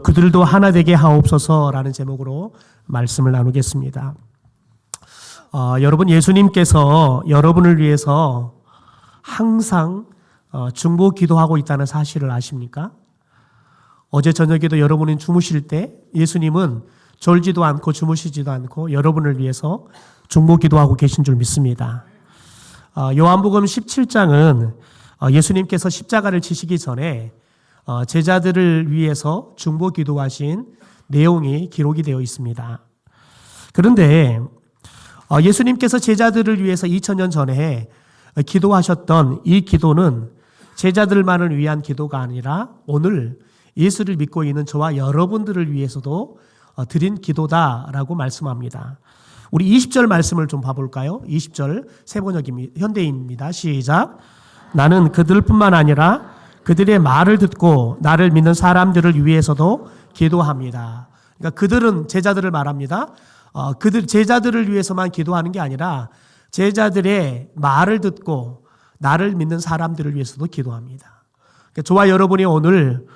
그들도 하나 되게 하옵소서라는 제목으로 말씀을 나누겠습니다. 여러분, 예수님께서 여러분을 위해서 항상 중보 기도하고 있다는 사실을 아십니까? 어제 저녁에도 여러분이 주무실 때 예수님은 졸지도 않고 주무시지도 않고 여러분을 위해서 중보 기도하고 계신 줄 믿습니다. 요한복음 17장은 예수님께서 십자가를 지시기 전에 제자들을 위해서 중보 기도하신 내용이 기록이 되어 있습니다. 그런데 예수님께서 제자들을 위해서 2000년 전에 기도하셨던 이 기도는 제자들만을 위한 기도가 아니라 오늘 예수를 믿고 있는 저와 여러분들을 위해서도 드린 기도다라고 말씀합니다. 우리 20절 말씀을 좀 봐볼까요? 20절 세번역입니다. 현대인입니다. 시작. 나는 그들뿐만 아니라 그들의 말을 듣고 나를 믿는 사람들을 위해서도 기도합니다. 그러니까 그들은 제자들을 말합니다. 그들 제자들을 위해서만 기도하는 게 아니라 제자들의 말을 듣고 나를 믿는 사람들을 위해서도 기도합니다. 그러니까 저와 여러분이 오늘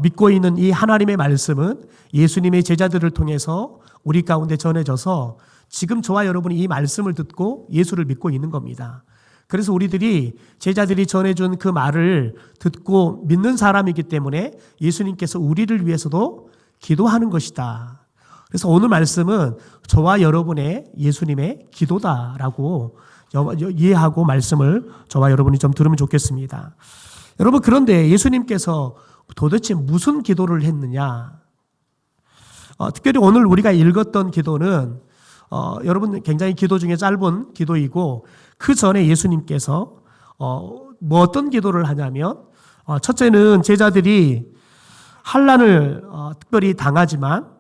믿고 있는 이 하나님의 말씀은 예수님의 제자들을 통해서 우리 가운데 전해져서 지금 저와 여러분이 이 말씀을 듣고 예수를 믿고 있는 겁니다. 그래서 우리들이 제자들이 전해준 그 말을 듣고 믿는 사람이기 때문에 예수님께서 우리를 위해서도 기도하는 것이다. 그래서 오늘 말씀은 저와 여러분의 예수님의 기도다라고 이해하고 말씀을 저와 여러분이 좀 들으면 좋겠습니다. 여러분, 그런데 예수님께서 도대체 무슨 기도를 했느냐? 특별히 오늘 우리가 읽었던 기도는 여러분 굉장히 기도 중에 짧은 기도이고 그 전에 예수님께서 뭐 어떤 기도를 하냐면 첫째는 제자들이 환난을 특별히 당하지만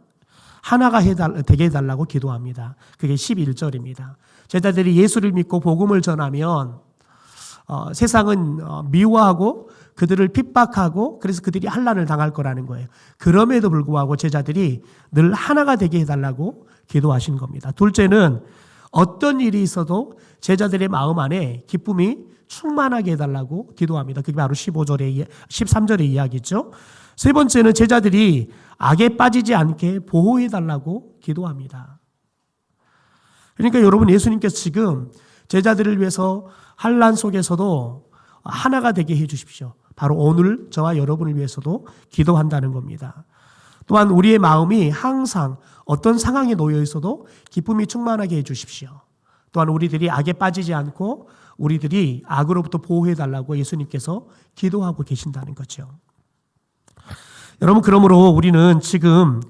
하나가 되게 해달라고 기도합니다. 그게 11절입니다. 제자들이 예수를 믿고 복음을 전하면 세상은 미워하고 그들을 핍박하고 그래서 그들이 환난을 당할 거라는 거예요. 그럼에도 불구하고 제자들이 늘 하나가 되게 해달라고 기도하신 겁니다. 둘째는 어떤 일이 있어도 제자들의 마음 안에 기쁨이 충만하게 해달라고 기도합니다. 그게 바로 13절의 이야기죠. 세 번째는 제자들이 악에 빠지지 않게 보호해달라고 기도합니다. 그러니까 여러분, 예수님께서 지금 제자들을 위해서 환난 속에서도 하나가 되게 해 주십시오. 바로 오늘 저와 여러분을 위해서도 기도한다는 겁니다. 또한 우리의 마음이 항상 어떤 상황에 놓여 있어도 기쁨이 충만하게 해 주십시오. 또한 우리들이 악에 빠지지 않고 우리들이 악으로부터 보호해 달라고 예수님께서 기도하고 계신다는 거죠. 여러분, 그러므로 우리는 지금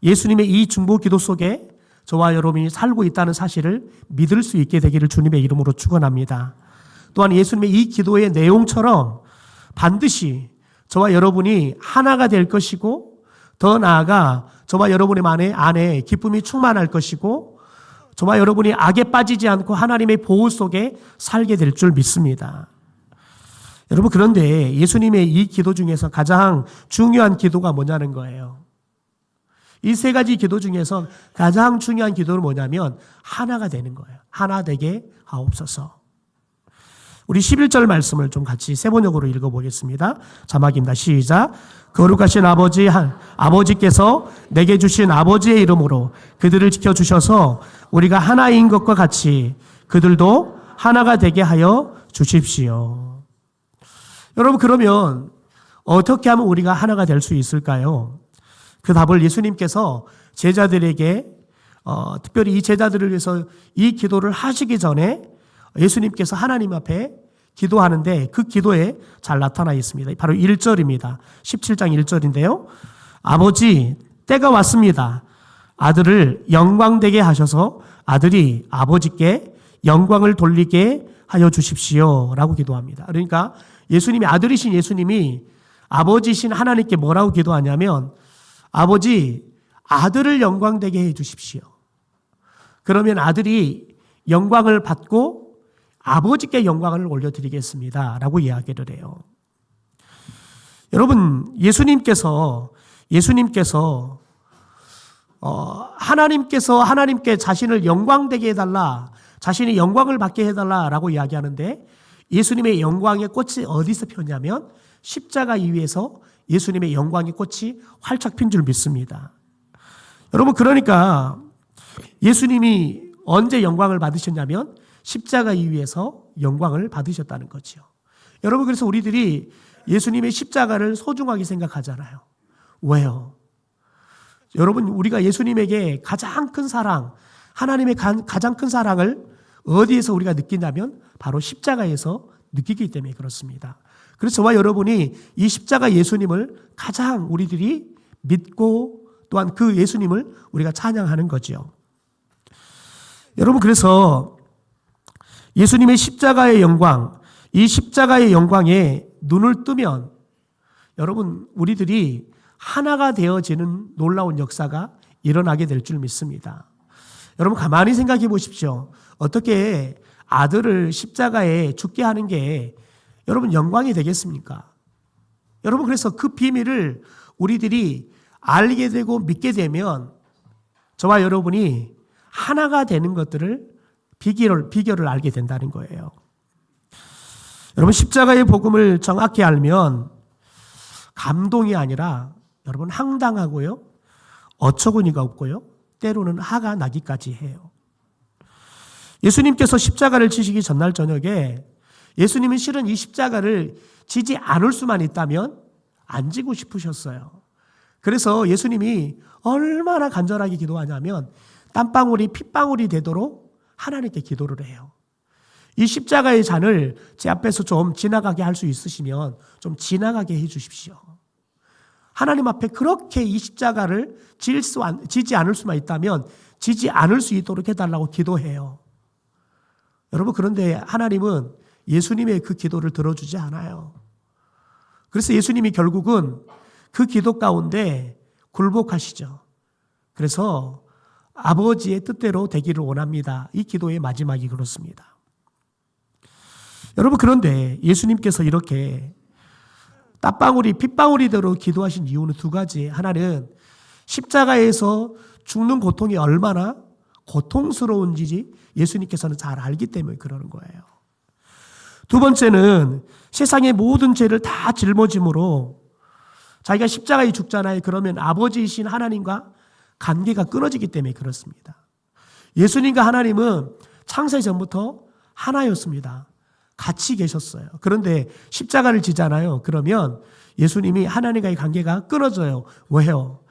예수님의 이 중보 기도 속에 저와 여러분이 살고 있다는 사실을 믿을 수 있게 되기를 주님의 이름으로 축원합니다. 또한 예수님의 이 기도의 내용처럼 반드시 저와 여러분이 하나가 될 것이고 더 나아가 저와 여러분의 안에 기쁨이 충만할 것이고 저와 여러분이 악에 빠지지 않고 하나님의 보호 속에 살게 될 줄 믿습니다. 여러분, 그런데 예수님의 이 기도 중에서 가장 중요한 기도가 뭐냐는 거예요. 이 세 가지 기도 중에서 가장 중요한 기도는 뭐냐면 하나가 되는 거예요. 하나 되게 하옵소서. 우리 11절 말씀을 좀 같이 세번역으로 읽어보겠습니다. 자막입니다. 시작. 거룩하신 아버지께서 내게 주신 아버지의 이름으로 그들을 지켜주셔서 우리가 하나인 것과 같이 그들도 하나가 되게 하여 주십시오. 여러분, 그러면 어떻게 하면 우리가 하나가 될 수 있을까요? 그 답을 예수님께서 제자들에게 특별히 이 제자들을 위해서 이 기도를 하시기 전에 예수님께서 하나님 앞에 기도하는데 그 기도에 잘 나타나 있습니다. 바로 1절입니다. 17장 1절인데요. 아버지, 때가 왔습니다. 아들을 영광되게 하셔서 아들이 아버지께 영광을 돌리게 하여 주십시오 라고 기도합니다. 그러니까 예수님이 아들이신 예수님이 아버지신 하나님께 뭐라고 기도하냐면 아버지, 아들을 영광되게 해 주십시오. 그러면 아들이 영광을 받고 아버지께 영광을 올려드리겠습니다 라고 이야기를 해요. 여러분, 예수님께서 하나님께 자신을 영광되게 해달라, 자신이 영광을 받게 해달라라고 이야기하는데 예수님의 영광의 꽃이 어디서 폈냐면 십자가 위에서 예수님의 영광의 꽃이 활짝 핀 줄 믿습니다. 여러분, 그러니까 예수님이 언제 영광을 받으셨냐면 십자가 위에서 영광을 받으셨다는 거죠. 여러분, 그래서 우리들이 예수님의 십자가를 소중하게 생각하잖아요. 왜요? 여러분, 우리가 예수님에게 가장 큰 사랑, 하나님의 가장 큰 사랑을 어디에서 우리가 느끼냐면 바로 십자가에서 느끼기 때문에 그렇습니다. 그래서 저와 여러분이 이 십자가 예수님을 가장 우리들이 믿고 또한 그 예수님을 우리가 찬양하는 거죠. 여러분, 그래서 예수님의 십자가의 영광, 이 십자가의 영광에 눈을 뜨면 여러분, 우리들이 하나가 되어지는 놀라운 역사가 일어나게 될 줄 믿습니다. 여러분, 가만히 생각해 보십시오. 어떻게 아들을 십자가에 죽게 하는 게 여러분 영광이 되겠습니까? 여러분, 그래서 그 비밀을 우리들이 알게 되고 믿게 되면 저와 여러분이 하나가 되는 것들을 비결을 알게 된다는 거예요. 여러분, 십자가의 복음을 정확히 알면 감동이 아니라 여러분 황당하고요, 어처구니가 없고요, 때로는 화가 나기까지 해요. 예수님께서 십자가를 지시기 전날 저녁에 예수님은 실은 이 십자가를 지지 않을 수만 있다면 안 지고 싶으셨어요. 그래서 예수님이 얼마나 간절하게 기도하냐면 땀방울이 핏방울이 되도록 하나님께 기도를 해요. 이 십자가의 잔을 제 앞에서 좀 지나가게 할 수 있으시면 좀 지나가게 해 주십시오. 하나님 앞에 그렇게 이 십자가를 지지 않을 수만 있다면 지지 않을 수 있도록 해달라고 기도해요. 여러분, 그런데 하나님은 예수님의 그 기도를 들어주지 않아요. 그래서 예수님이 결국은 그 기도 가운데 굴복하시죠. 그래서 아버지의 뜻대로 되기를 원합니다. 이 기도의 마지막이 그렇습니다. 여러분, 그런데 예수님께서 이렇게 땀방울이 핏방울이대로 기도하신 이유는 두 가지. 하나는 십자가에서 죽는 고통이 얼마나 고통스러운지 예수님께서는 잘 알기 때문에 그러는 거예요. 두 번째는 세상의 모든 죄를 다 짊어짐으로 자기가 십자가에 죽잖아요. 그러면 아버지이신 하나님과 관계가 끊어지기 때문에 그렇습니다. 예수님과 하나님은 창세 전부터 하나였습니다. 같이 계셨어요. 그런데 십자가를 지잖아요. 그러면 예수님이 하나님과의 관계가 끊어져요. 왜요?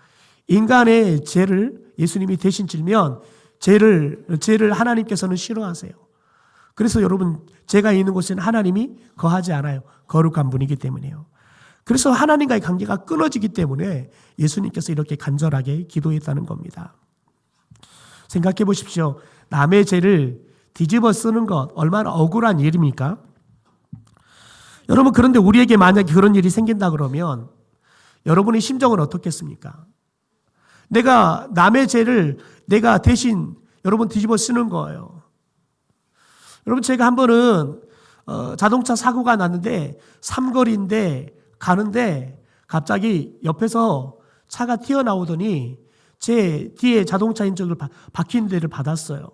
인간의 죄를 예수님이 대신 질면 죄를 하나님께서는 싫어하세요. 그래서 여러분, 죄가 있는 곳에는 하나님이 거하지 않아요. 거룩한 분이기 때문에요. 그래서 하나님과의 관계가 끊어지기 때문에 예수님께서 이렇게 간절하게 기도했다는 겁니다. 생각해 보십시오. 남의 죄를 뒤집어 쓰는 것 얼마나 억울한 일입니까? 여러분, 그런데 우리에게 만약에 그런 일이 생긴다 그러면 여러분의 심정은 어떻겠습니까? 내가 남의 죄를 내가 대신 여러분 뒤집어 쓰는 거예요. 여러분, 제가 한 번은 자동차 사고가 났는데 삼거리인데 가는데 갑자기 옆에서 차가 튀어나오더니 제 뒤에 자동차 인적을 박힌 데를 받았어요.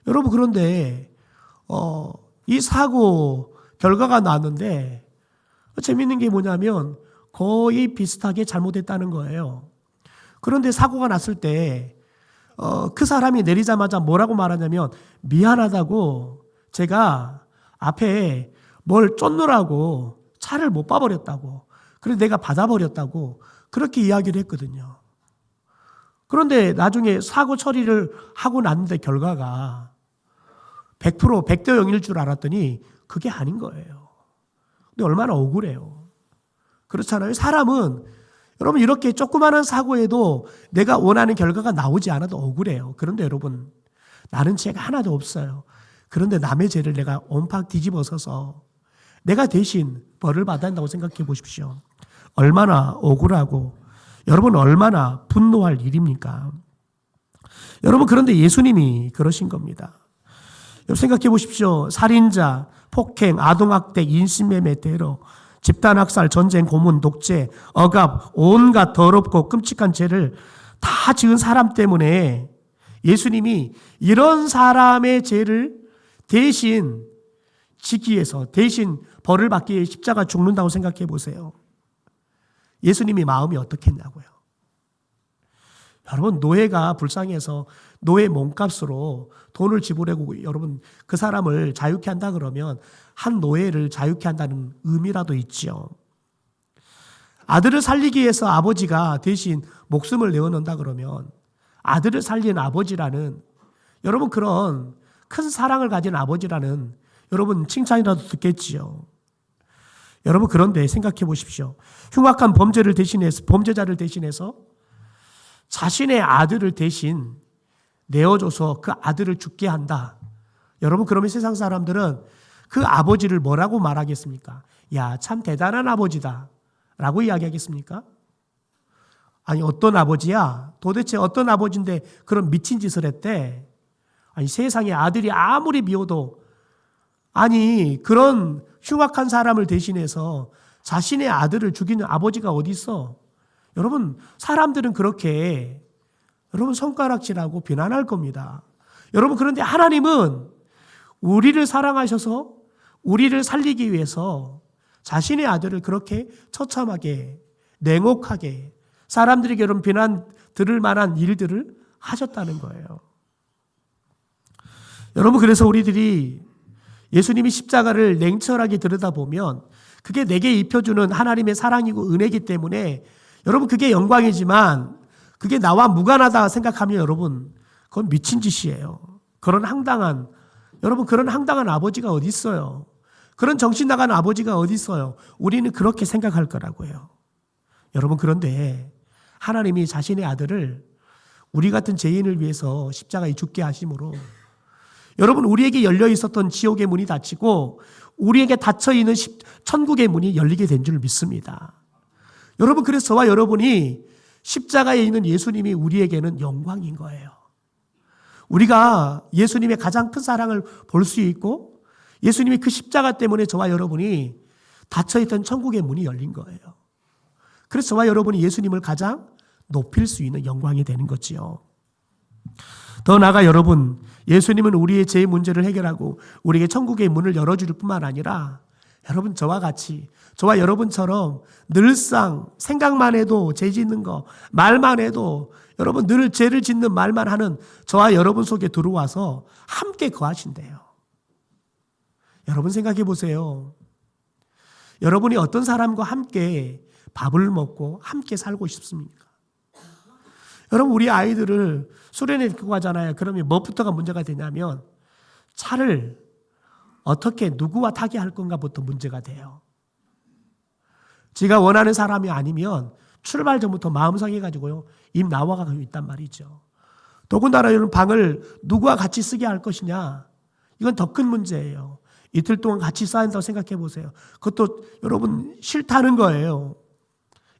여러분, 그런데 이 사고 결과가 나왔는데 재밌는 게 뭐냐면 거의 비슷하게 잘못했다는 거예요. 그런데 사고가 났을 때 그 사람이 내리자마자 뭐라고 말하냐면 미안하다고, 제가 앞에 뭘 쫓느라고 차를 못 봐버렸다고, 그래서 내가 받아버렸다고 그렇게 이야기를 했거든요. 그런데 나중에 사고 처리를 하고 났는데 결과가 100% 100대 0일 줄 알았더니 그게 아닌 거예요. 근데 얼마나 억울해요. 그렇잖아요. 사람은 여러분, 이렇게 조그마한 사고에도 내가 원하는 결과가 나오지 않아도 억울해요. 그런데 여러분, 나는 죄가 하나도 없어요. 그런데 남의 죄를 내가 온팍 뒤집어서서 내가 대신 벌을 받아야 한다고 생각해 보십시오. 얼마나 억울하고 여러분 얼마나 분노할 일입니까? 여러분, 그런데 예수님이 그러신 겁니다. 여러분, 생각해 보십시오. 살인자, 폭행, 아동학대, 인신매매, 테러, 집단학살, 전쟁, 고문, 독재, 억압, 온갖 더럽고 끔찍한 죄를 다 지은 사람 때문에 예수님이 이런 사람의 죄를 대신 지기 위해서 대신 벌을 받기 위해 십자가 죽는다고 생각해 보세요. 예수님이 마음이 어떻겠냐고요. 여러분, 노예가 불쌍해서 노예 몸값으로 돈을 지불하고 여러분 그 사람을 자유케 한다 그러면 한 노예를 자유케 한다는 의미라도 있지요. 아들을 살리기 위해서 아버지가 대신 목숨을 내어놓는다 그러면 아들을 살린 아버지라는 여러분 그런 큰 사랑을 가진 아버지라는 여러분 칭찬이라도 듣겠지요. 여러분 그런데 생각해 보십시오. 흉악한 범죄자를 대신해서 자신의 아들을 대신 내어줘서 그 아들을 죽게 한다. 여러분 그러면 세상 사람들은 그 아버지를 뭐라고 말하겠습니까? 야, 참 대단한 아버지다 라고 이야기하겠습니까? 아니 어떤 아버지야? 도대체 어떤 아버지인데 그런 미친 짓을 했대? 아니 세상에 아들이 아무리 미워도 아니 그런 흉악한 사람을 대신해서 자신의 아들을 죽이는 아버지가 어디 있어? 여러분 사람들은 그렇게 여러분 손가락질하고 비난할 겁니다. 여러분 그런데 하나님은 우리를 사랑하셔서 우리를 살리기 위해서 자신의 아들을 그렇게 처참하게 냉혹하게 사람들에게 여러분 비난 들을 만한 일들을 하셨다는 거예요. 여러분 그래서 우리들이 예수님이 십자가를 냉철하게 들여다보면 그게 내게 입혀주는 하나님의 사랑이고 은혜이기 때문에 여러분 그게 영광이지만 그게 나와 무관하다 생각하면 여러분 그건 미친 짓이에요. 그런 황당한 아버지가 어디 있어요? 그런 정신 나간 아버지가 어디 있어요? 우리는 그렇게 생각할 거라고요. 여러분 그런데 하나님이 자신의 아들을 우리 같은 죄인을 위해서 십자가에 죽게 하심으로 여러분 우리에게 열려 있었던 지옥의 문이 닫히고 우리에게 닫혀 있는 천국의 문이 열리게 된 줄 믿습니다. 여러분 그래서 저와 여러분이 십자가에 있는 예수님이 우리에게는 영광인 거예요. 우리가 예수님의 가장 큰 사랑을 볼 수 있고 예수님이 그 십자가 때문에 저와 여러분이 닫혀있던 천국의 문이 열린 거예요. 그래서 저와 여러분이 예수님을 가장 높일 수 있는 영광이 되는 거지요. 더 나아가 여러분, 예수님은 우리의 죄의 문제를 해결하고 우리에게 천국의 문을 열어줄 뿐만 아니라 여러분 저와 같이 저와 여러분처럼 늘상 생각만 해도 죄 짓는 거 말만 해도 여러분 늘 죄를 짓는 말만 하는 저와 여러분 속에 들어와서 함께 거하신대요. 여러분 생각해 보세요. 여러분이 어떤 사람과 함께 밥을 먹고 함께 살고 싶습니까? 여러분 우리 아이들을 수련회 데리고 가잖아요. 그러면 뭐부터가 문제가 되냐면 차를 어떻게 누구와 타게 할 건가부터 문제가 돼요. 지가 원하는 사람이 아니면 출발 전부터 마음 상해가지고요. 입 나와가고 있단 말이죠. 더군다나 이런 방을 누구와 같이 쓰게 할 것이냐. 이건 더 큰 문제예요. 이틀 동안 같이 써야 한다고 생각해 보세요. 그것도 여러분 싫다는 거예요.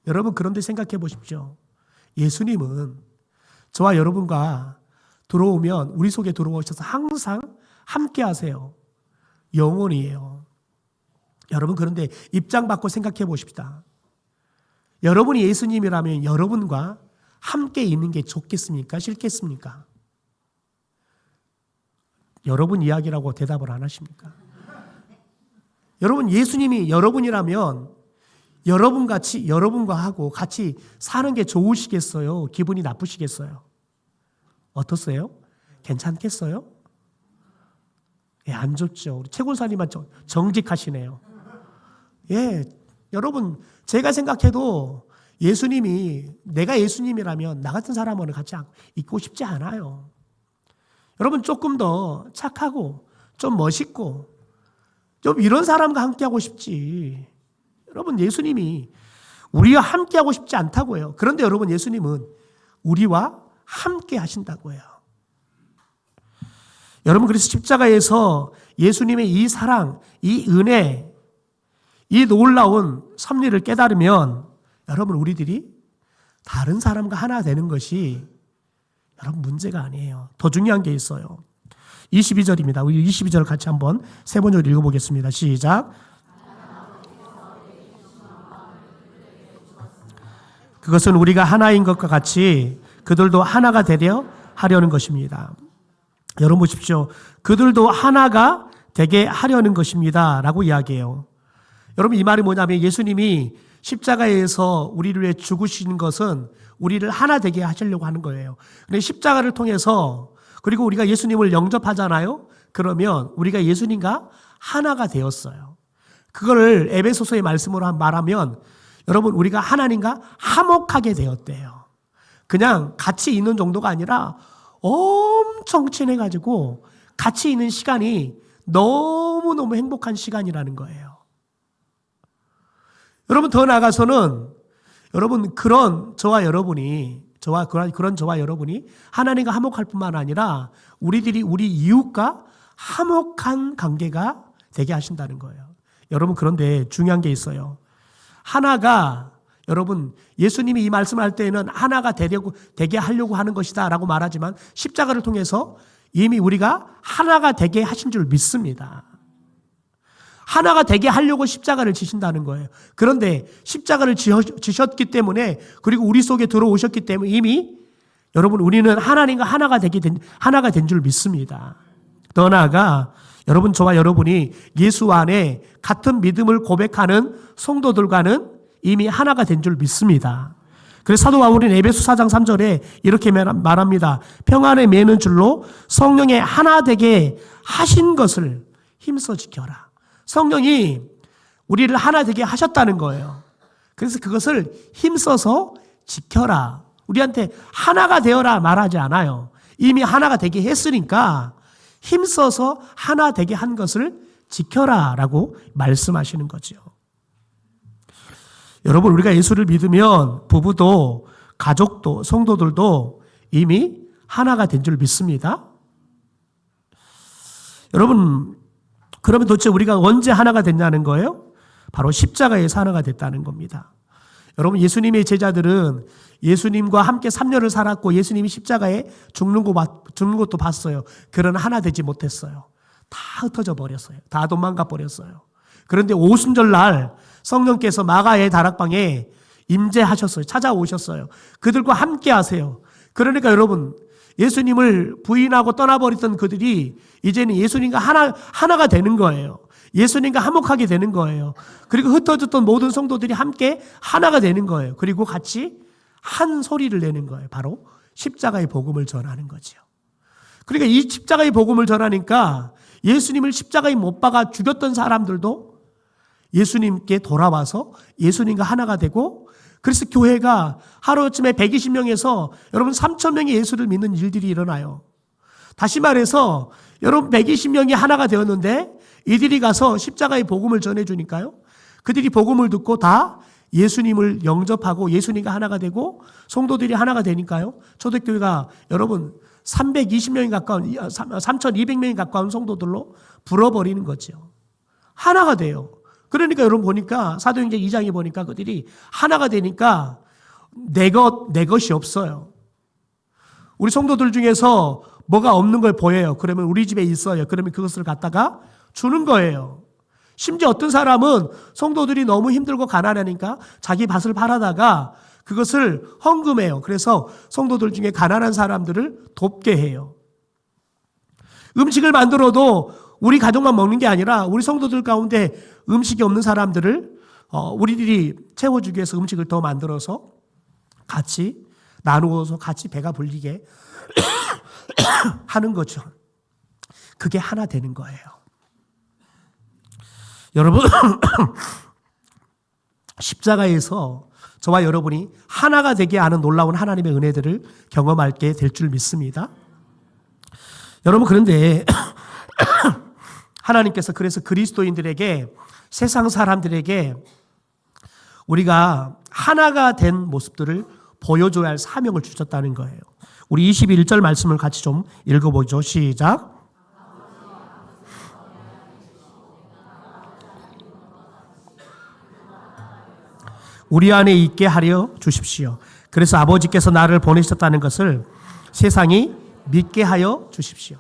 여러분 그런데 생각해 보십시오. 예수님은 저와 여러분과 들어오면 우리 속에 들어오셔서 항상 함께 하세요. 영원이에요. 여러분 그런데 입장 바꿔 생각해 보십시다. 여러분이 예수님이라면 여러분과 함께 있는 게 좋겠습니까? 싫겠습니까? 여러분 이야기라고 대답을 안 하십니까? 여러분 예수님이 여러분이라면 여러분과 하고 같이 사는 게 좋으시겠어요? 기분이 나쁘시겠어요? 어떠세요? 괜찮겠어요? 예, 안 좋죠. 우리 최군사님만 정직하시네요. 예, 여러분 제가 생각해도 예수님이 내가 예수님이라면 나 같은 사람은 같이 있고 싶지 않아요. 여러분 조금 더 착하고 좀 멋있고 좀 이런 사람과 함께하고 싶지. 여러분 예수님이 우리와 함께하고 싶지 않다고요. 그런데 여러분 예수님은 우리와 함께 하신다고요. 여러분 그래서 십자가에서 예수님의 이 사랑, 이 은혜, 이 놀라운 섭리를 깨달으면 여러분 우리들이 다른 사람과 하나 되는 것이 여러분 문제가 아니에요. 더 중요한 게 있어요. 22절입니다. 우리 22절 같이 한번 세 번째로 읽어보겠습니다. 시작. 그것은 우리가 하나인 것과 같이 그들도 하나가 되려 하려는 것입니다. 여러분 보십시오. 그들도 하나가 되게 하려는 것입니다. 라고 이야기해요. 여러분, 이 말이 뭐냐면 예수님이 십자가에서 우리를 위해 죽으신 것은 우리를 하나 되게 하시려고 하는 거예요. 근데 십자가를 통해서 그리고 우리가 예수님을 영접하잖아요. 그러면 우리가 예수님과 하나가 되었어요. 그걸 에베소서의 말씀으로 말하면 여러분 우리가 하나님과 화목하게 되었대요. 그냥 같이 있는 정도가 아니라 엄청 친해가지고 같이 있는 시간이 너무너무 행복한 시간이라는 거예요. 여러분 더 나아가서는 여러분 그런 저와 여러분이 하나님과 화목할 뿐만 아니라 우리들이 우리 이웃과 화목한 관계가 되게 하신다는 거예요. 여러분 그런데 중요한 게 있어요. 하나가 여러분 예수님이 이 말씀을 할 때에는 하나가 되게 하려고 하는 것이다 라고 말하지만 십자가를 통해서 이미 우리가 하나가 되게 하신 줄 믿습니다. 하나가 되게 하려고 십자가를 지신다는 거예요. 그런데 십자가를 지셨기 때문에 그리고 우리 속에 들어오셨기 때문에 이미 여러분 우리는 하나님과 하나가 된 줄 믿습니다. 더 나아가 여러분 저와 여러분이 예수 안에 같은 믿음을 고백하는 성도들과는 이미 하나가 된 줄 믿습니다. 그래서 사도 바울은 에베소 4장 3절에 이렇게 말합니다. 평안에 매는 줄로 성령의 하나 되게 하신 것을 힘써 지켜라. 성령이 우리를 하나 되게 하셨다는 거예요. 그래서 그것을 힘써서 지켜라. 우리한테 하나가 되어라 말하지 않아요. 이미 하나가 되게 했으니까 힘써서 하나 되게 한 것을 지켜라 라고 말씀하시는 거죠. 여러분 우리가 예수를 믿으면 부부도 가족도 성도들도 이미 하나가 된 줄 믿습니다. 여러분 그러면 도대체 우리가 언제 하나가 됐냐는 거예요? 바로 십자가에서 하나가 됐다는 겁니다. 여러분 예수님의 제자들은 예수님과 함께 3년을 살았고 예수님이 십자가에 죽는 것도 봤어요. 그러나 하나 되지 못했어요. 다 흩어져 버렸어요. 다 도망가 버렸어요. 그런데 오순절날 성령께서 마가의 다락방에 임재하셨어요. 찾아오셨어요. 그들과 함께 하세요. 그러니까 여러분 예수님을 부인하고 떠나버렸던 그들이 이제는 예수님과 하나가 되는 거예요. 예수님과 화목하게 되는 거예요. 그리고 흩어졌던 모든 성도들이 함께 하나가 되는 거예요. 그리고 같이 한 소리를 내는 거예요. 바로 십자가의 복음을 전하는 거죠. 그러니까 이 십자가의 복음을 전하니까 예수님을 십자가에 못 박아 죽였던 사람들도 예수님께 돌아와서 예수님과 하나가 되고 그래서 교회가 하루쯤에 120명에서 여러분 3,000명이 예수를 믿는 일들이 일어나요. 다시 말해서 여러분 120명이 하나가 되었는데 이들이 가서 십자가의 복음을 전해주니까요. 그들이 복음을 듣고 다 예수님을 영접하고 예수님과 하나가 되고 성도들이 하나가 되니까요. 초대교회가 여러분 320명이 가까운 3,200명이 가까운 성도들로 불어버리는 거죠. 하나가 돼요. 그러니까 여러분 보니까 사도행전 2장에 보니까 그들이 하나가 되니까 내 것이 없어요. 우리 성도들 중에서 뭐가 없는 걸 보여요. 그러면 우리 집에 있어요. 그러면 그것을 갖다가 주는 거예요. 심지어 어떤 사람은 성도들이 너무 힘들고 가난하니까 자기 밭을 팔아다가 그것을 헌금해요. 그래서 성도들 중에 가난한 사람들을 돕게 해요. 음식을 만들어도 우리 가족만 먹는 게 아니라 우리 성도들 가운데 음식이 없는 사람들을 우리들이 채워주기 위해서 음식을 더 만들어서 같이 나누어서 같이 배가 불리게 하는 거죠. 그게 하나 되는 거예요. 여러분 십자가에서 저와 여러분이 하나가 되게 하는 놀라운 하나님의 은혜들을 경험하게 될 줄 믿습니다. 여러분 그런데 하나님께서 그래서 그리스도인들에게 세상 사람들에게 우리가 하나가 된 모습들을 보여줘야 할 사명을 주셨다는 거예요. 우리 21절 말씀을 같이 좀 읽어보죠. 시작. 우리 안에 있게 하려 주십시오. 그래서 아버지께서 나를 보내셨다는 것을 세상이 믿게 하여 주십시오.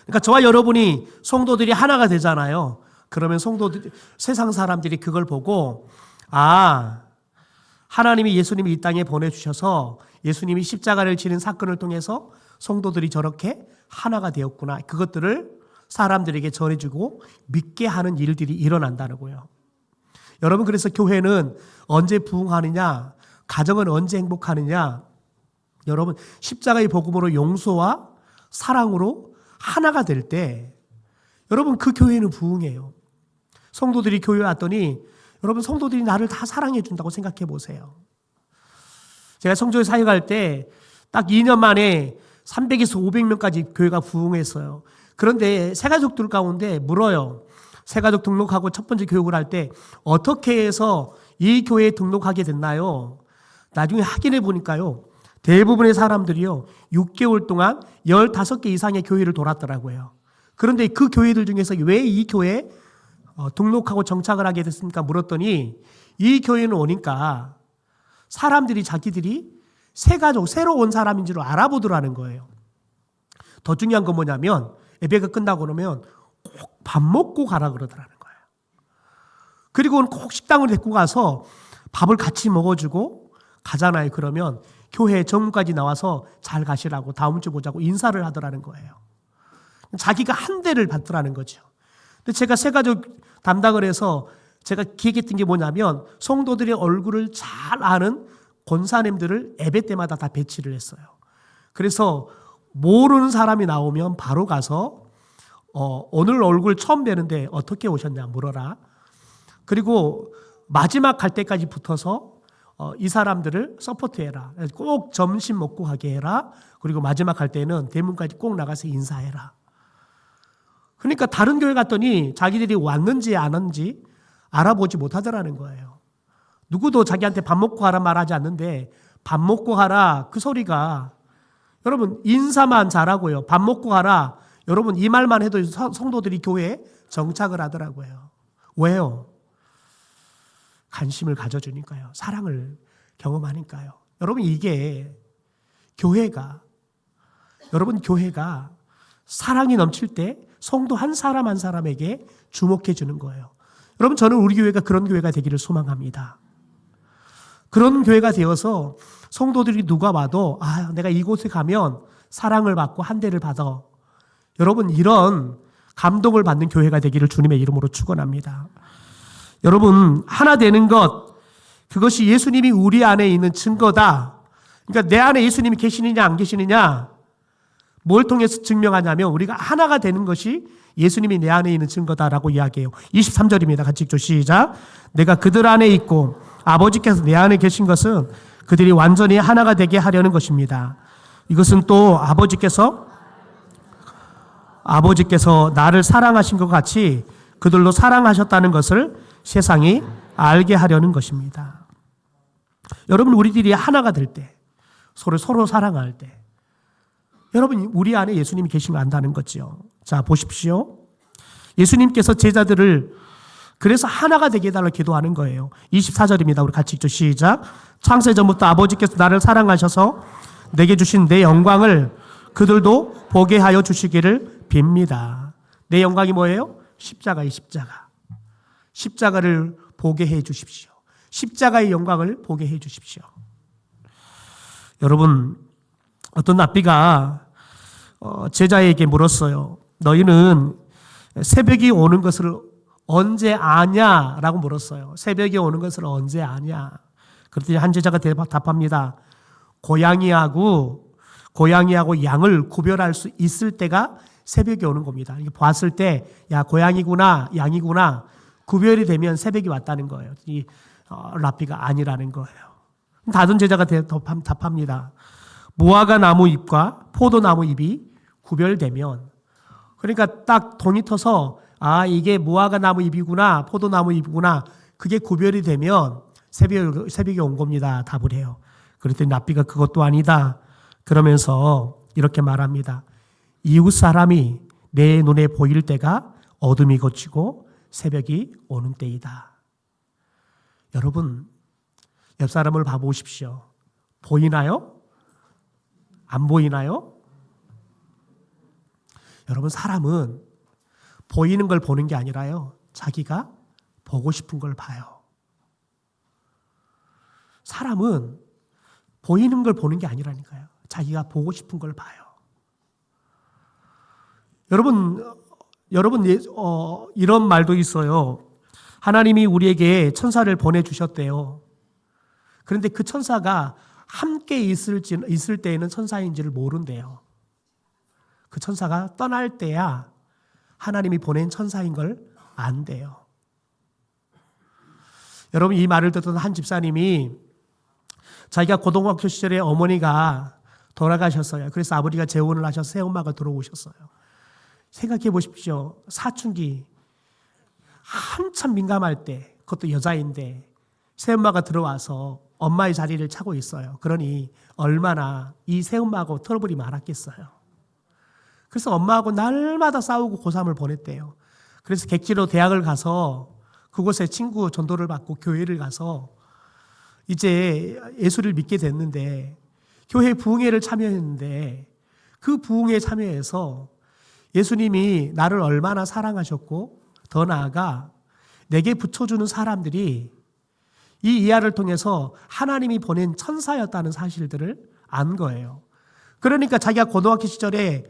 그러니까 저와 여러분이 성도들이 하나가 되잖아요. 그러면 세상 사람들이 그걸 보고 하나님이 예수님이 이 땅에 보내주셔서 예수님이 십자가를 지는 사건을 통해서 성도들이 저렇게 하나가 되었구나. 그것들을 사람들에게 전해주고 믿게 하는 일들이 일어난다고요. 여러분, 그래서 교회는 언제 부흥하느냐, 가정은 언제 행복하느냐, 여러분 십자가의 복음으로 용서와 사랑으로 하나가 될 때 여러분 그 교회는 부흥해요. 성도들이 교회 왔더니 여러분 성도들이 나를 다 사랑해 준다고 생각해 보세요. 제가 성교회 사역할 때 딱 2년 만에 300에서 500명까지 교회가 부흥했어요. 그런데 새가족들 가운데 물어요. 새가족 등록하고 첫 번째 교육을 할 때 어떻게 해서 이 교회에 등록하게 됐나요? 나중에 확인해 보니까요. 대부분의 사람들이요. 6개월 동안 15개 이상의 교회를 돌았더라고요. 그런데 그 교회들 중에서 왜 이 교회에 등록하고 정착을 하게 됐습니까? 물었더니 이 교회는 오니까 사람들이 자기들이 새가족, 새로 온 사람인 줄 알아보더라는 거예요. 더 중요한 건 뭐냐면 예배가 끝나고 나면 꼭 밥 먹고 가라 그러더라는 거예요. 그리고는 꼭 식당을 데리고 가서 밥을 같이 먹어주고 가잖아요. 그러면 교회 정문까지 나와서 잘 가시라고 다음 주 보자고 인사를 하더라는 거예요. 자기가 한 대를 받더라는 거죠. 근데 제가 새가족 담당을 해서 제가 기획했던 게 뭐냐면 성도들의 얼굴을 잘 아는 권사님들을 예배 때마다 다 배치를 했어요. 그래서 모르는 사람이 나오면 바로 가서 오늘 얼굴 처음 뵈는데 어떻게 오셨냐 물어라. 그리고 마지막 갈 때까지 붙어서 이 사람들을 서포트해라. 꼭 점심 먹고 가게 해라. 그리고 마지막 갈 때는 대문까지 꼭 나가서 인사해라. 그러니까 다른 교회 갔더니 자기들이 왔는지 안 왔는지 알아보지 못하더라는 거예요. 누구도 자기한테 밥 먹고 가라 말하지 않는데 밥 먹고 가라 그 소리가 여러분 인사만 잘하고요. 밥 먹고 가라. 여러분 이 말만 해도 성도들이 교회에 정착을 하더라고요. 왜요? 관심을 가져주니까요. 사랑을 경험하니까요. 여러분 이게 여러분 교회가 사랑이 넘칠 때 성도 한 사람 한 사람에게 주목해 주는 거예요. 여러분 저는 우리 교회가 그런 교회가 되기를 소망합니다. 그런 교회가 되어서 성도들이 누가 봐도 내가 이곳에 가면 사랑을 받고 한 대를 받아. 여러분 이런 감동을 받는 교회가 되기를 주님의 이름으로 축원합니다. 여러분 하나 되는 것 그것이 예수님이 우리 안에 있는 증거다. 그러니까 내 안에 예수님이 계시느냐 안 계시느냐 뭘 통해서 증명하냐면 우리가 하나가 되는 것이 예수님이 내 안에 있는 증거다라고 이야기해요. 23절입니다. 같이 읽죠. 시작. 내가 그들 안에 있고 아버지께서 내 안에 계신 것은 그들이 완전히 하나가 되게 하려는 것입니다. 이것은 또 아버지께서 나를 사랑하신 것 같이 그들로 사랑하셨다는 것을 세상이 알게 하려는 것입니다. 여러분 우리들이 하나가 될 때 서로 사랑할 때 여러분 우리 안에 예수님이 계신 거 안다는 거죠. 자 보십시오. 예수님께서 제자들을 그래서 하나가 되게 해달라고 기도하는 거예요. 24절입니다. 우리 같이 읽죠. 시작. 창세전부터 아버지께서 나를 사랑하셔서 내게 주신 내 영광을 그들도 보게 하여 주시기를 빕니다. 내 영광이 뭐예요? 십자가의 십자가. 십자가를 보게 해 주십시오. 십자가의 영광을 보게 해 주십시오. 여러분 어떤 랍비가 제자에게 물었어요. 너희는 새벽이 오는 것을 언제 아냐라고 물었어요. 새벽이 오는 것을 언제 아냐. 그랬더니 한 제자가 답합니다. 고양이하고 양을 구별할 수 있을 때가 새벽이 오는 겁니다. 봤을 때 야 고양이구나 양이구나 구별이 되면 새벽이 왔다는 거예요. 이 랍비가 아니라는 거예요. 다른 제자가 답합니다. 무화과 나무 잎과 포도나무 잎이 구별되면 그러니까 딱 돈이 터서 이게 무화과 나무 잎이구나 포도나무 잎이구나 그게 구별이 되면 새벽이 온 겁니다. 답을 해요. 그랬더니 랍비가 그것도 아니다. 그러면서 이렇게 말합니다. 이웃 사람이 내 눈에 보일 때가 어둠이 걷히고 새벽이 오는 때이다. 여러분 옆 사람을 봐보십시오. 보이나요? 안 보이나요? 여러분 사람은 보이는 걸 보는 게 아니라요. 자기가 보고 싶은 걸 봐요. 사람은 보이는 걸 보는 게 아니라니까요. 자기가 보고 싶은 걸 봐요. 여러분 여러분, 이런 말도 있어요. 하나님이 우리에게 천사를 보내주셨대요. 그런데 그 천사가 함께 있을 때에는 천사인지를 모른대요. 그 천사가 떠날 때야 하나님이 보낸 천사인 걸 안대요. 여러분, 이 말을 듣던 한 집사님이 자기가 고등학교 시절에 어머니가 돌아가셨어요. 그래서 아버지가 재혼을 하셔서 새엄마가 들어오셨어요. 생각해 보십시오. 사춘기 한참 민감할 때, 그것도 여자인데 새엄마가 들어와서 엄마의 자리를 차고 있어요. 그러니 얼마나 이 새엄마하고 트러블이 많았겠어요. 그래서 엄마하고 날마다 싸우고 고3을 보냈대요. 그래서 객지로 대학을 가서 그곳에 친구 전도를 받고 교회를 가서 이제 예수를 믿게 됐는데, 교회 부흥회를 참여했는데 그 부흥회에 참여해서 예수님이 나를 얼마나 사랑하셨고 더 나아가 내게 붙여주는 사람들이 이 이야기를 통해서 하나님이 보낸 천사였다는 사실들을 안 거예요. 그러니까 자기가 고등학교 시절에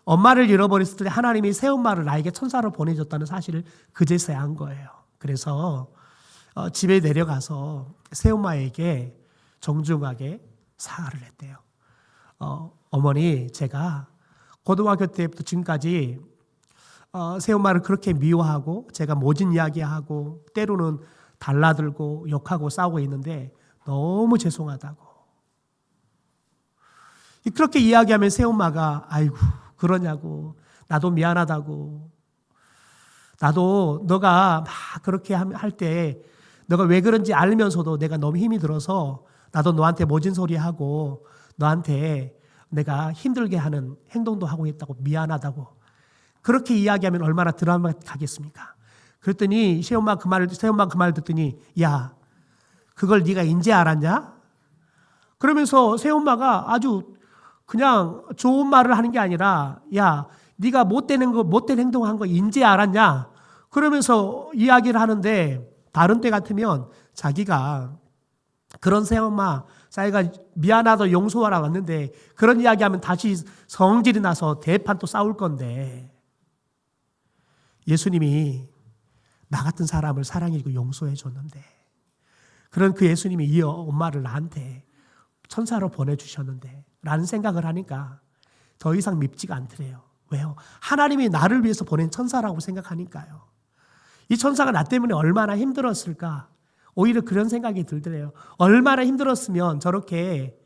엄마를 잃어버렸을 때 하나님이 새엄마를 나에게 천사로 보내줬다는 사실을 그제서야 안 거예요. 그래서 집에 내려가서 새엄마에게 정중하게 사과를 했대요. 어머니, 제가 고등학교 때부터 지금까지 새엄마를 그렇게 미워하고 제가 모진 이야기하고 때로는 달라들고 욕하고 싸우고 있는데 너무 죄송하다고. 그렇게 이야기하면 새엄마가 아이고 그러냐고, 나도 미안하다고, 나도 너가 막 그렇게 할 때 너가 왜 그런지 알면서도 내가 너무 힘이 들어서 나도 너한테 모진 소리하고 너한테 내가 힘들게 하는 행동도 하고 있다고 미안하다고. 그렇게 이야기하면 얼마나 드라마틱하겠습니까? 그랬더니 새엄마 그 말 듣더니 야, 그걸 네가 인제 알았냐? 그러면서 새엄마가 아주 그냥 좋은 말을 하는 게 아니라 야, 네가 못된 행동한 거 인제 알았냐? 그러면서 이야기를 하는데, 다른 때 같으면 자기가 그런 새엄마 자기가 미안하다 용서하라 왔는데 그런 이야기하면 다시 성질이 나서 대판 또 싸울 건데, 예수님이 나 같은 사람을 사랑해주고 용서해 줬는데, 그런 그 예수님이 이 엄마를 나한테 천사로 보내주셨는데 라는 생각을 하니까 더 이상 밉지가 않더래요. 왜요? 하나님이 나를 위해서 보낸 천사라고 생각하니까요. 이 천사가 나 때문에 얼마나 힘들었을까? 오히려 그런 생각이 들더래요. 얼마나 힘들었으면 저렇게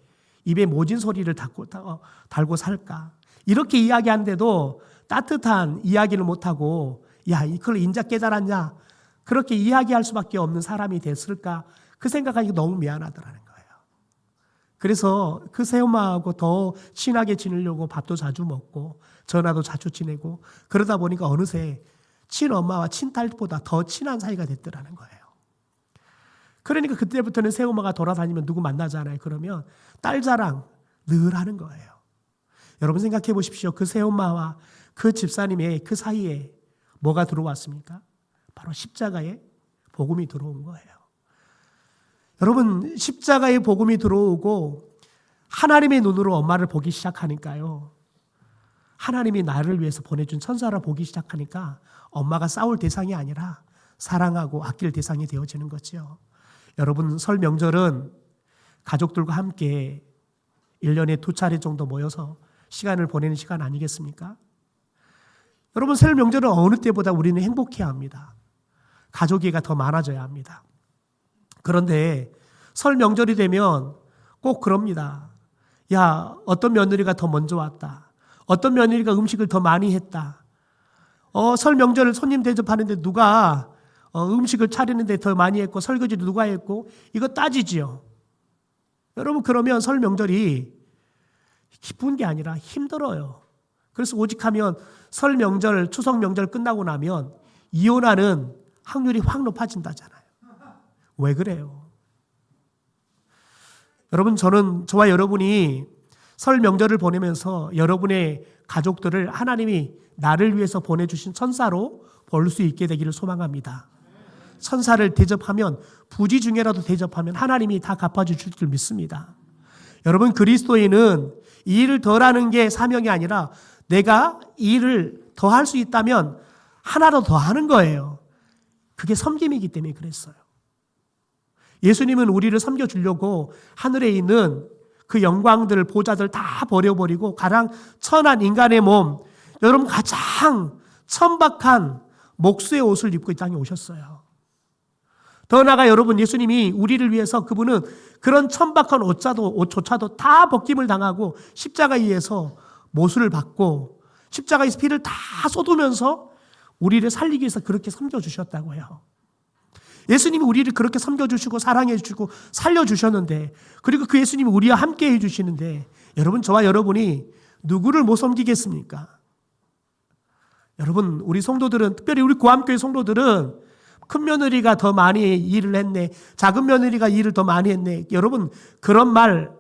입에 모진 소리를 달고 살까? 이렇게 이야기하는데도 따뜻한 이야기를 못하고 야, 이걸 인자 깨달았냐? 그렇게 이야기할 수밖에 없는 사람이 됐을까? 그 생각하니까 너무 미안하더라는 거예요. 그래서 그 새엄마하고 더 친하게 지내려고 밥도 자주 먹고 전화도 자주 지내고 그러다 보니까 어느새 친엄마와 친딸보다 더 친한 사이가 됐더라는 거예요. 그러니까 그때부터는 새엄마가 돌아다니면 누구 만나잖아요. 그러면 딸 자랑 늘 하는 거예요. 여러분 생각해 보십시오. 그 새엄마와 그 집사님의 그 사이에 뭐가 들어왔습니까? 바로 십자가의 복음이 들어온 거예요. 여러분, 십자가의 복음이 들어오고 하나님의 눈으로 엄마를 보기 시작하니까요. 하나님이 나를 위해서 보내준 천사를 보기 시작하니까 엄마가 싸울 대상이 아니라 사랑하고 아낄 대상이 되어지는 거죠. 여러분, 설 명절은 가족들과 함께 1년에 2차례 정도 모여서 시간을 보내는 시간 아니겠습니까? 여러분, 설 명절은 어느 때보다 우리는 행복해야 합니다. 가족애가 더 많아져야 합니다. 그런데 설 명절이 되면 꼭 그럽니다. 야, 어떤 며느리가 더 먼저 왔다. 어떤 며느리가 음식을 더 많이 했다. 설 명절을 손님 대접하는데 누가 음식을 차리는데 더 많이 했고 설거지도 누가 했고 이거 따지지요. 여러분, 그러면 설 명절이 기쁜 게 아니라 힘들어요. 그래서 오직하면 설 명절, 추석 명절 끝나고 나면 이혼하는 확률이 확 높아진다잖아요. 왜 그래요? 여러분, 저와 여러분이 설 명절을 보내면서 여러분의 가족들을 하나님이 나를 위해서 보내주신 천사로 볼 수 있게 되기를 소망합니다. 천사를 대접하면, 부지 중에라도 대접하면 하나님이 다 갚아주실 줄 믿습니다. 여러분, 그리스도인은 이 일을 덜 하는 게 사명이 아니라 내가 이 일을 더 할 수 있다면 하나로 더 하는 거예요. 그게 섬김이기 때문에 그랬어요. 예수님은 우리를 섬겨주려고 하늘에 있는 그 영광들, 보좌들 다 버려버리고 가장 천한 인간의 몸, 여러분 가장 천박한 목수의 옷을 입고 이 땅에 오셨어요. 더 나아가 여러분, 예수님이 우리를 위해서 그분은 그런 천박한 옷조차도 다 벗김을 당하고 십자가에 의해서 모술을 받고 십자가에서 피를 다 쏟으면서 우리를 살리기 위해서 그렇게 섬겨주셨다고요. 예수님이 우리를 그렇게 섬겨주시고 사랑해주시고 살려주셨는데, 그리고 그 예수님이 우리와 함께 해주시는데, 여러분, 저와 여러분이 누구를 못 섬기겠습니까? 여러분, 우리 성도들은, 특별히 우리 구암교회 성도들은 큰 며느리가 더 많이 일을 했네, 작은 며느리가 일을 더 많이 했네, 여러분 그런 말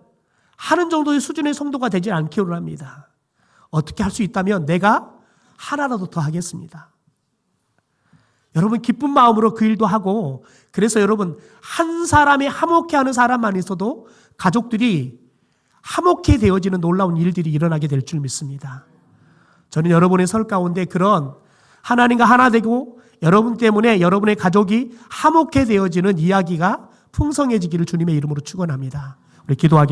하는 정도의 수준의 성도가 되지 않기를 합니다. 어떻게 할 수 있다면 내가 하나라도 더 하겠습니다. 여러분 기쁜 마음으로 그 일도 하고, 그래서 여러분 한 사람이 화목해하는 사람만 있어도 가족들이 화목해 되어지는 놀라운 일들이 일어나게 될 줄 믿습니다. 저는 여러분의 설 가운데 그런 하나님과 하나 되고 여러분 때문에 여러분의 가족이 화목해 되어지는 이야기가 풍성해지기를 주님의 이름으로 축원합니다. 우리 기도하겠습니다.